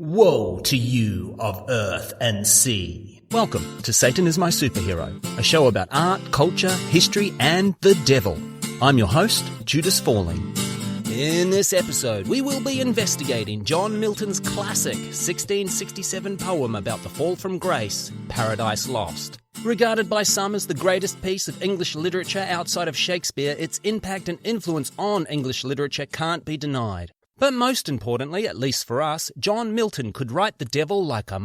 Woe to you of earth and sea. Welcome to Satan is My Superhero, a show about art, culture, history, and the devil. I'm your host, Judas Falling. In this episode, we will be investigating John Milton's classic 1667 poem about the fall from grace, Paradise Lost. Regarded by some as the greatest piece of English literature outside of Shakespeare, its impact and influence on English literature can't be denied. But most importantly, at least for us, John Milton could write the devil like a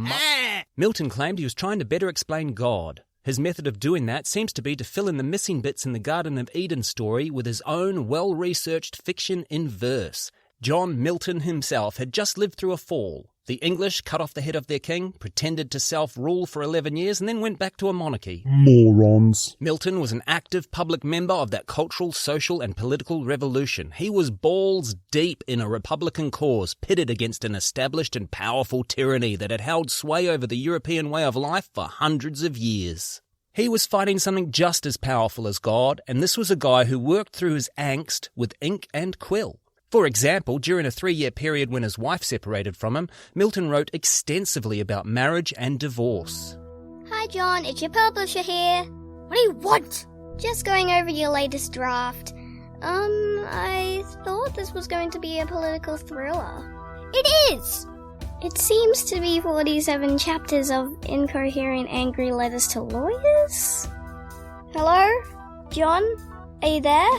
Milton claimed he was trying to better explain God. His method of doing that seems to be to fill in the missing bits in the Garden of Eden story with his own well-researched fiction in verse. John Milton himself had just lived through a fall. The English cut off the head of their king, pretended to self-rule for 11 years, and then went back to a monarchy. Morons. Milton was an active public member of that cultural, social, and political revolution. He was balls deep in a republican cause, pitted against an established and powerful tyranny that had held sway over the European way of life for hundreds of years. He was fighting something just as powerful as God, and this was a guy who worked through his angst with ink and quill. For example, during a 3-year period when his wife separated from him, Milton wrote extensively about marriage and divorce. Hi John, it's your publisher here. What do you want? Just going over your latest draft. I thought this was going to be a political thriller. It is! It seems to be 47 chapters of incoherent, angry letters to lawyers. Hello? John? Are you there?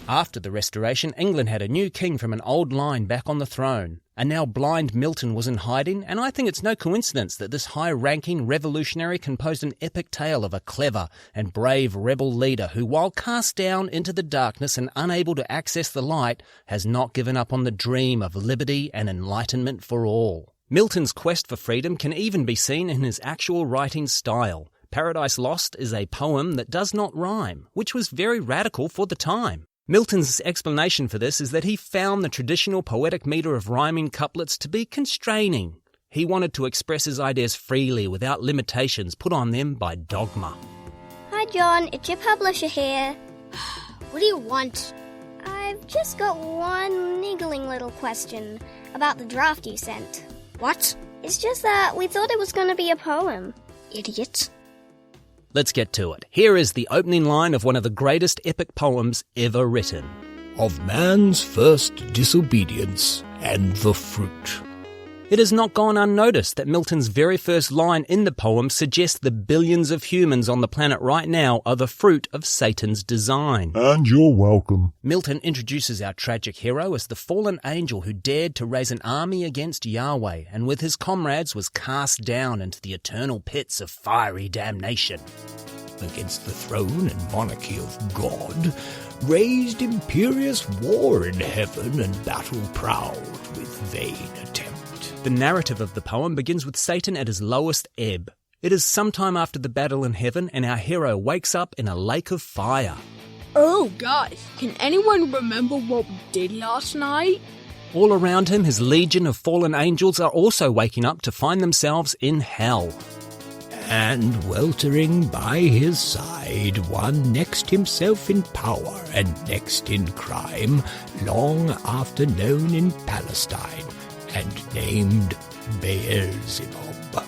After the Restoration, England had a new king from an old line back on the throne. And now blind Milton was in hiding, and I think it's no coincidence that this high-ranking revolutionary composed an epic tale of a clever and brave rebel leader who, while cast down into the darkness and unable to access the light, has not given up on the dream of liberty and enlightenment for all. Milton's quest for freedom can even be seen in his actual writing style. Paradise Lost is a poem that does not rhyme, which was very radical for the time. Milton's explanation for this is that he found the traditional poetic metre of rhyming couplets to be constraining. He wanted to express his ideas freely without limitations put on them by dogma. Hi John, it's your publisher here. What do you want? I've just got one niggling little question about the draft you sent. What? It's just that we thought it was going to be a poem. Idiot. Let's get to it. Here is the opening line of one of the greatest epic poems ever written. Of man's first disobedience and the fruit. It has not gone unnoticed that Milton's very first line in the poem suggests the billions of humans on the planet right now are the fruit of Satan's design. And you're welcome. Milton introduces our tragic hero as the fallen angel who dared to raise an army against Yahweh and with his comrades was cast down into the eternal pits of fiery damnation. Against the throne and monarchy of God, raised imperious war in heaven and battle proud with vain attempt. The narrative of the poem begins with Satan at his lowest ebb. It is sometime after the battle in heaven and our hero wakes up in a lake of fire. Oh, guys, can anyone remember what we did last night? All around him, his legion of fallen angels are also waking up to find themselves in hell. And weltering by his side, one next himself in power and next in crime, long after known in Palestine, and named Beelzebub.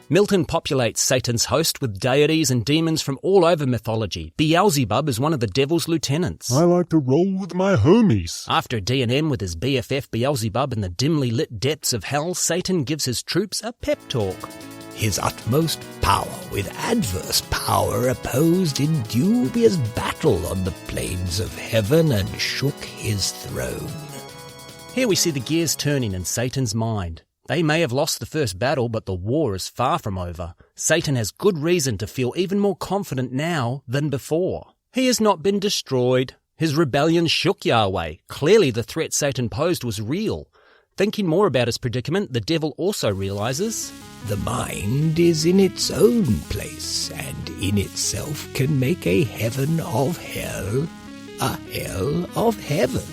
Milton populates Satan's host with deities and demons from all over mythology. Beelzebub is one of the devil's lieutenants. I like to roll with my homies. After D&M with his BFF Beelzebub in the dimly lit depths of hell, Satan gives his troops a pep talk. His utmost power with adverse power opposed in dubious battle on the plains of heaven and shook his throne. Here we see the gears turning in Satan's mind. They may have lost the first battle, but the war is far from over. Satan has good reason to feel even more confident now than before. He has not been destroyed. His rebellion shook Yahweh. Clearly the threat Satan posed was real. Thinking more about his predicament, the devil also realizes the mind is in its own place and in itself can make a heaven of hell, a hell of heaven.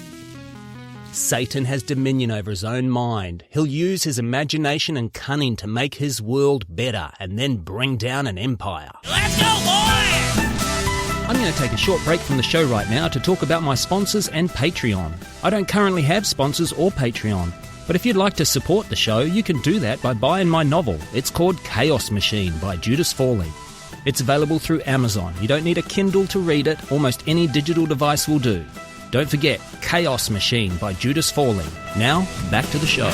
Satan has dominion over his own mind. He'll use his imagination and cunning to make his world better and then bring down an empire. Let's go, boys! I'm going to take a short break from the show right now to talk about my sponsors and Patreon. I don't currently have sponsors or Patreon. But if you'd like to support the show, you can do that by buying my novel. It's called Chaos Machine by Judas Fawley. It's available through Amazon. You don't need a Kindle to read it. Almost any digital device will do. Don't forget Chaos Machine by Judas Fawley. Now, back to the show.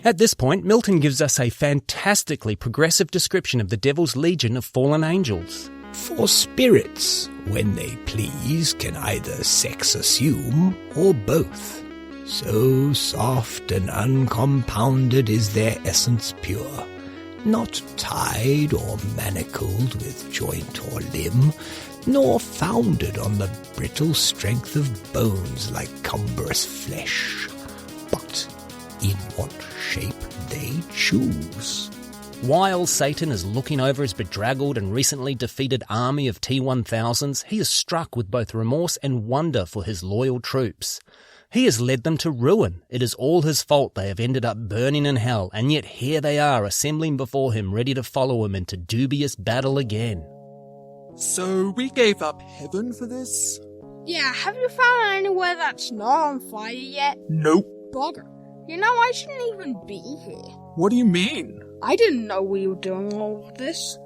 At this point, Milton gives us a fantastically progressive description of the devil's legion of fallen angels. For spirits, when they please, can either sex assume or both. So soft and uncompounded is their essence pure, not tied or manacled with joint or limb, nor founded on the brittle strength of bones like cumbrous flesh, but in what shape they choose. While Satan is looking over his bedraggled and recently defeated army of T-1000s, he is struck with both remorse and wonder for his loyal troops. He has led them to ruin. It is all his fault they have ended up burning in hell, and yet here they are assembling before him, ready to follow him into dubious battle again. So we gave up heaven for this? Yeah, have you found anywhere that's not on fire yet? Nope. Bugger. You know, I shouldn't even be here. What do you mean? I didn't know we were doing all of this.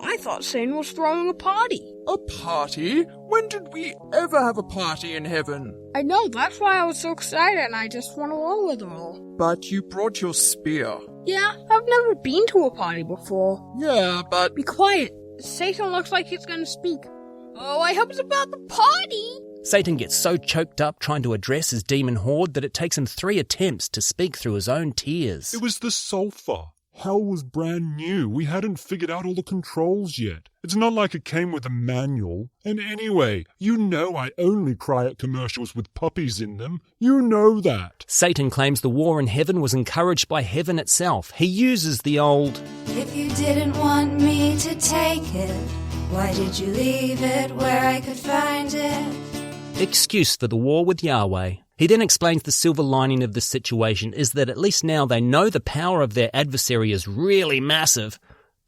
I thought Satan was throwing a party. A party? When did we ever have a party in heaven? I know, that's why I was so excited and I just went along with it all. But you brought your spear. Yeah, I've never been to a party before. Yeah, but... Be quiet. Satan looks like he's gonna speak. Oh, I hope it's about the party! Satan gets so choked up trying to address his demon horde that it takes him 3 attempts to speak through his own tears. It was the sulfur. Hell was brand new. We hadn't figured out all the controls yet. It's not like it came with a manual. And anyway, you know I only cry at commercials with puppies in them. You know that. Satan claims the war in heaven was encouraged by heaven itself. He uses the old, "If you didn't want me to take it, why did you leave it where I could find it?" excuse for the war with Yahweh. He then explains the silver lining of this situation is that at least now they know the power of their adversary is really massive,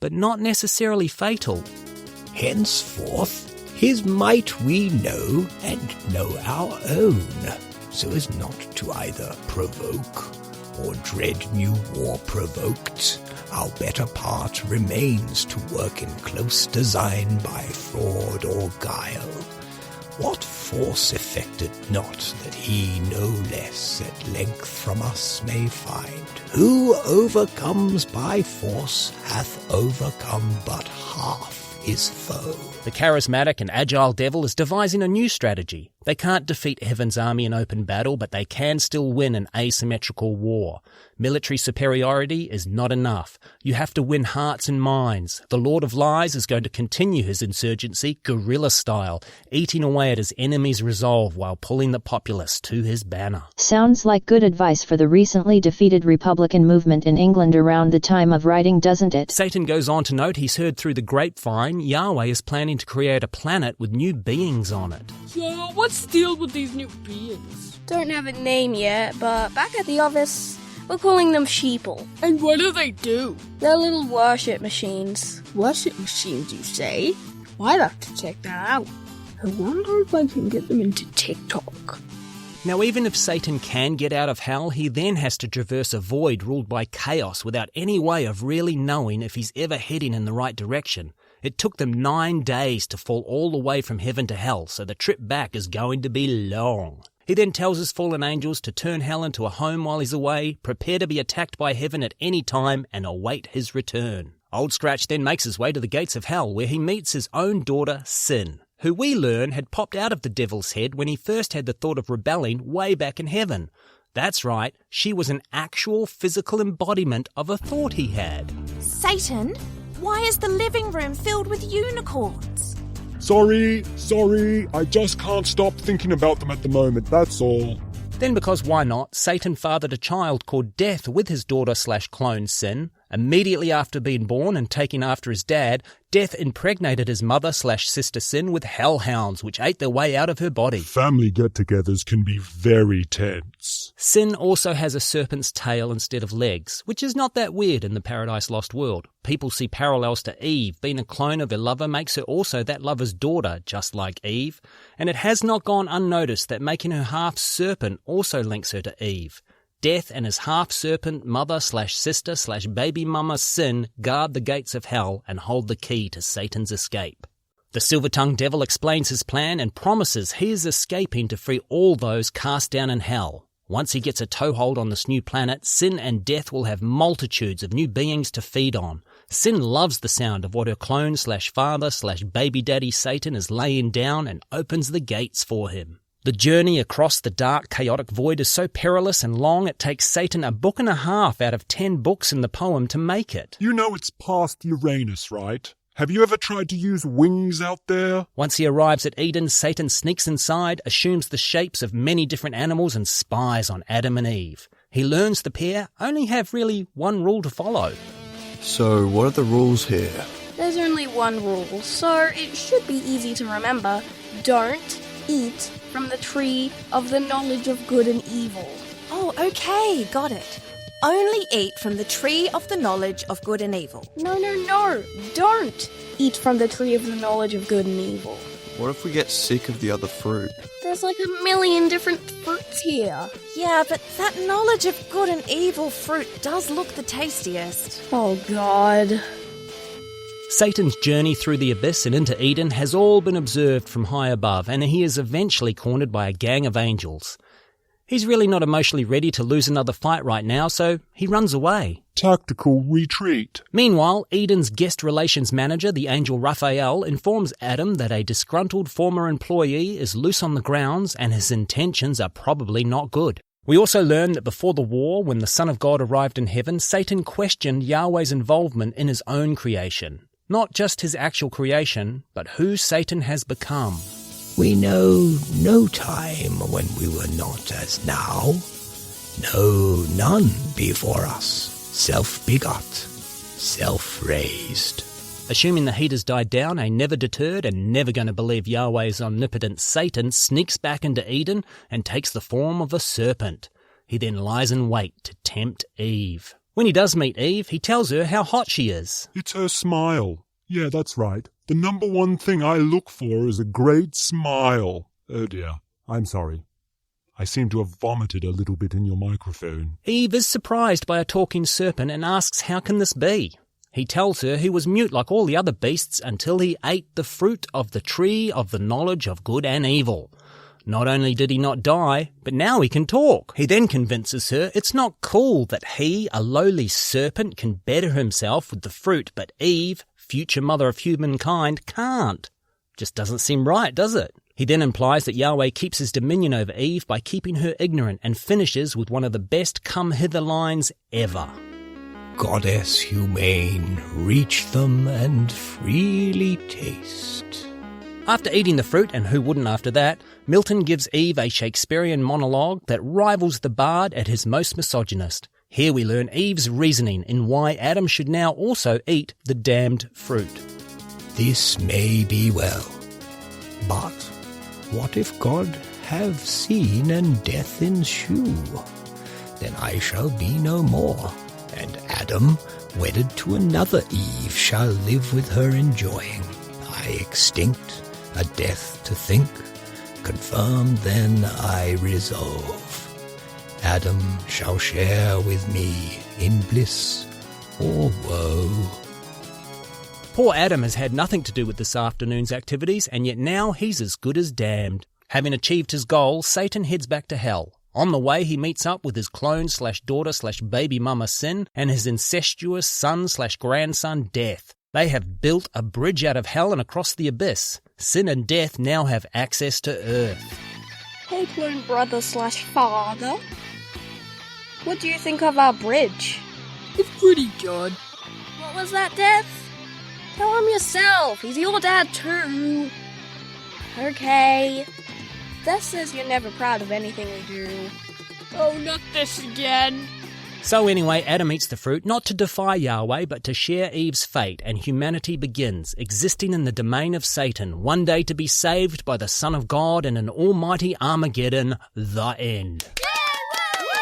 but not necessarily fatal. Henceforth, his might we know, and know our own, so as not to either provoke or dread new war provoked. Our better part remains to work in close design by fraud or guile. What force effected not that he no less at length from us may find? Who overcomes by force hath overcome but half his foe. The charismatic and agile devil is devising a new strategy. They can't defeat heaven's army in open battle, but they can still win an asymmetrical war. Military superiority is not enough. You have to win hearts and minds. The Lord of Lies is going to continue his insurgency guerrilla style, eating away at his enemies' resolve while pulling the populace to his banner. Sounds like good advice for the recently defeated Republican movement in England around the time of writing, doesn't it? Satan goes on to note he's heard through the grapevine Yahweh is planning to create a planet with new beings on it. So, what's the deal with these new beings? Don't have a name yet, but back at the office, we're calling them sheeple. And what do they do? They're little worship machines. Worship machines, you say? Well, I'd have to check that out. I wonder if I can get them into TikTok. Now, even if Satan can get out of hell, he then has to traverse a void ruled by chaos without any way of really knowing if he's ever heading in the right direction. It took them 9 days to fall all the way from heaven to hell, so the trip back is going to be long. He then tells his fallen angels to turn hell into a home while he's away, prepare to be attacked by heaven at any time, and await his return. Old Scratch then makes his way to the gates of hell, where he meets his own daughter, Sin, who we learn had popped out of the devil's head when he first had the thought of rebelling way back in heaven. That's right, she was an actual physical embodiment of a thought he had. Satan, why is the living room filled with unicorns? Sorry, I just can't stop thinking about them at the moment, that's all. Then, because why not, Satan fathered a child called Death with his daughter/clone Sin. Immediately after being born and taking after his dad, Death impregnated his mother/sister Sin with hellhounds, which ate their way out of her body. Family get-togethers can be very tense. Sin also has a serpent's tail instead of legs, which is not that weird in the Paradise Lost world. People see parallels to Eve. Being a clone of her lover makes her also that lover's daughter, just like Eve. And it has not gone unnoticed that making her half-serpent also links her to Eve. Death and his half-serpent mother/sister/baby mama Sin guard the gates of hell and hold the key to Satan's escape. The silver-tongued devil explains his plan and promises he is escaping to free all those cast down in hell. Once he gets a toehold on this new planet, Sin and Death will have multitudes of new beings to feed on. Sin loves the sound of what her clone/father/baby daddy Satan is laying down and opens the gates for him. The journey across the dark, chaotic void is so perilous and long it takes Satan a book and a half out of 10 books in the poem to make it. You know it's past Uranus, right? Have you ever tried to use wings out there? Once he arrives at Eden, Satan sneaks inside, assumes the shapes of many different animals and spies on Adam and Eve. He learns the pair only have really one rule to follow. So what are the rules here? There's only one rule, so it should be easy to remember. Don't eat from the tree of the knowledge of good and evil. Oh, okay, got it. Only eat from the tree of the knowledge of good and evil. No, don't eat from the tree of the knowledge of good and evil. What if we get sick of the other fruit? There's like a million different fruits here. Yeah, but that knowledge of good and evil fruit does look the tastiest. Oh, God. Satan's journey through the abyss and into Eden has all been observed from high above, and he is eventually cornered by a gang of angels. He's really not emotionally ready to lose another fight right now, so he runs away. Tactical retreat. Meanwhile, Eden's guest relations manager, the angel Raphael, informs Adam that a disgruntled former employee is loose on the grounds and his intentions are probably not good. We also learn that before the war, when the Son of God arrived in heaven, Satan questioned Yahweh's involvement in his own creation. Not just his actual creation, but who Satan has become. We know no time when we were not as now. No, none before us. Self-begot, self-raised. Assuming the heat has died down, a never-deterred and never going to believe Yahweh's omnipotent Satan sneaks back into Eden and takes the form of a serpent. He then lies in wait to tempt Eve. When he does meet Eve, he tells her how hot she is. It's her smile. Yeah, that's right. The number one thing I look for is a great smile. Oh dear, I'm sorry. I seem to have vomited a little bit in your microphone. Eve is surprised by a talking serpent and asks how can this be. He tells her he was mute like all the other beasts until he ate the fruit of the tree of the knowledge of good and evil. Not only did he not die, but now he can talk. He then convinces her it's not cool that he, a lowly serpent, can better himself with the fruit, but Eve, future mother of humankind, can't. Just doesn't seem right, does it? He then implies that Yahweh keeps his dominion over Eve by keeping her ignorant and finishes with one of the best come-hither lines ever. Goddess humane, reach them and freely taste. After eating the fruit, and who wouldn't after that, Milton gives Eve a Shakespearean monologue that rivals the bard at his most misogynist. Here we learn Eve's reasoning in why Adam should now also eat the damned fruit. This may be well, but what if God have seen and death ensue? Then I shall be no more, and Adam, wedded to another Eve, shall live with her enjoying. I extinct, a death to think, confirmed then I resolve. Adam shall share with me in bliss or woe. Poor Adam has had nothing to do with this afternoon's activities, and yet now he's as good as damned. Having achieved his goal, Satan heads back to hell. On the way, he meets up with his clone/daughter/baby mama Sin and his incestuous son/grandson Death. They have built a bridge out of hell and across the abyss. Sin and Death now have access to Earth. Hey, clone brother/father. What do you think of our bridge? It's pretty good. What was that, Death? Tell him yourself. He's your dad too. Okay. Death says you're never proud of anything we do. Oh, not this again. So anyway, Adam eats the fruit, not to defy Yahweh, but to share Eve's fate, and humanity begins, existing in the domain of Satan, one day to be saved by the Son of God in an almighty Armageddon, the end. Yay!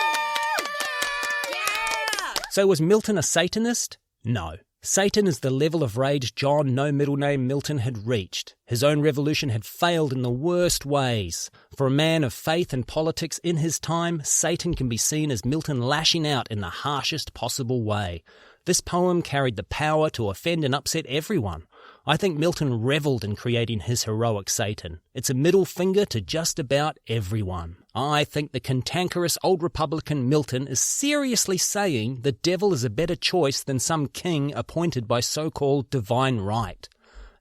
So was Milton a Satanist? No. Satan is the level of rage John, no middle name Milton, had reached. His own revolution had failed in the worst ways. For a man of faith and politics in his time, Satan can be seen as Milton lashing out in the harshest possible way. This poem carried the power to offend and upset everyone. I think Milton revelled in creating his heroic Satan. It's a middle finger to just about everyone. I think the cantankerous old Republican Milton is seriously saying the devil is a better choice than some king appointed by so-called divine right.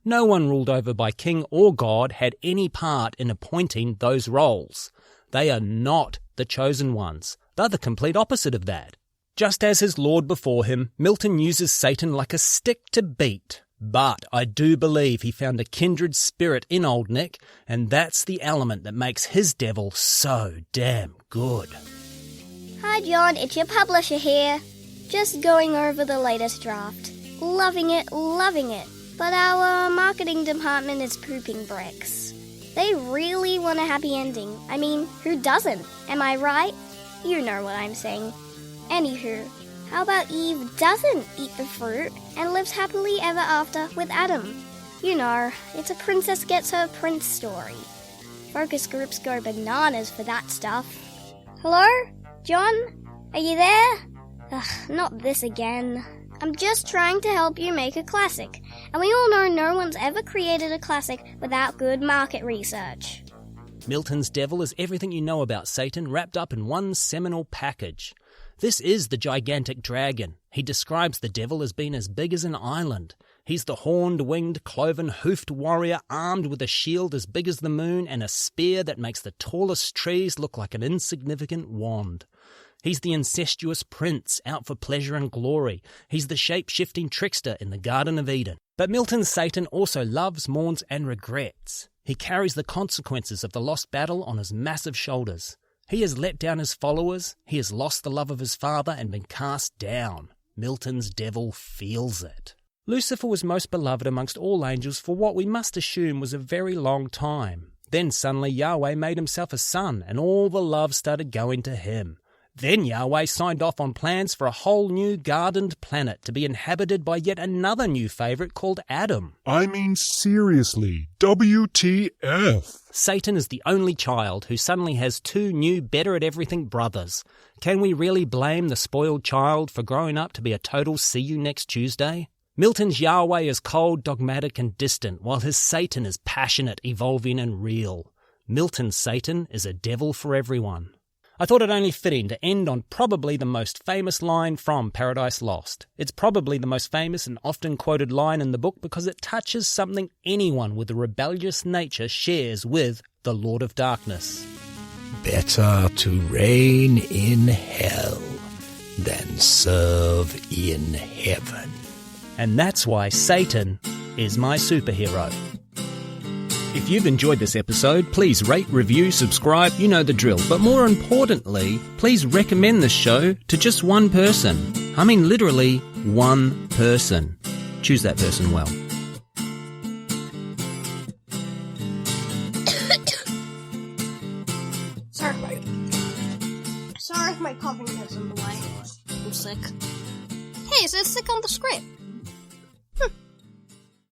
No one ruled over by king or God had any part in appointing those roles. They are not the chosen ones. They're the complete opposite of that. Just as his lord before him, Milton uses Satan like a stick to beat. But I do believe he found a kindred spirit in Old Nick, and that's the element that makes his devil so damn good. Hi John, it's your publisher here. Just going over the latest draft. Loving it, loving it. But our marketing department is pooping bricks. They really want a happy ending. I mean, who doesn't? Am I right? You know what I'm saying. Anywho, how about Eve doesn't eat the fruit and lives happily ever after with Adam? You know, it's a princess gets her prince story. Focus groups go bananas for that stuff. Hello? John? Are you there? Ugh, not this again. I'm just trying to help you make a classic, and we all know no one's ever created a classic without good market research. Milton's devil is everything you know about Satan wrapped up in one seminal package. This is the gigantic dragon. He describes the devil as being as big as an island. He's the horned, winged, cloven-hoofed warrior armed with a shield as big as the moon and a spear that makes the tallest trees look like an insignificant wand. He's the incestuous prince out for pleasure and glory. He's the shape-shifting trickster in the Garden of Eden. But Milton's Satan also loves, mourns, and regrets. He carries the consequences of the lost battle on his massive shoulders. He has let down his followers, he has lost the love of his father and been cast down. Milton's devil feels it. Lucifer was most beloved amongst all angels for what we must assume was a very long time. Then suddenly Yahweh made himself a son and all the love started going to him. Then Yahweh signed off on plans for a whole new gardened planet to be inhabited by yet another new favourite called Adam. I mean seriously, WTF? Satan is the only child who suddenly has two new better-at-everything brothers. Can we really blame the spoiled child for growing up to be a total see you next Tuesday? Milton's Yahweh is cold, dogmatic and distant, while his Satan is passionate, evolving and real. Milton's Satan is a devil for everyone. I thought it only fitting to end on probably the most famous line from Paradise Lost. It's probably the most famous and often quoted line in the book because it touches something anyone with a rebellious nature shares with the Lord of Darkness. Better to reign in hell than serve in heaven. And that's why Satan is my superhero. If you've enjoyed this episode, please rate, review, subscribe, you know the drill. But more importantly, please recommend this show to just one person. I mean literally one person. Choose that person well. Sorry if my coughing has been delayed. I'm sick. Hey, it says sick on the script.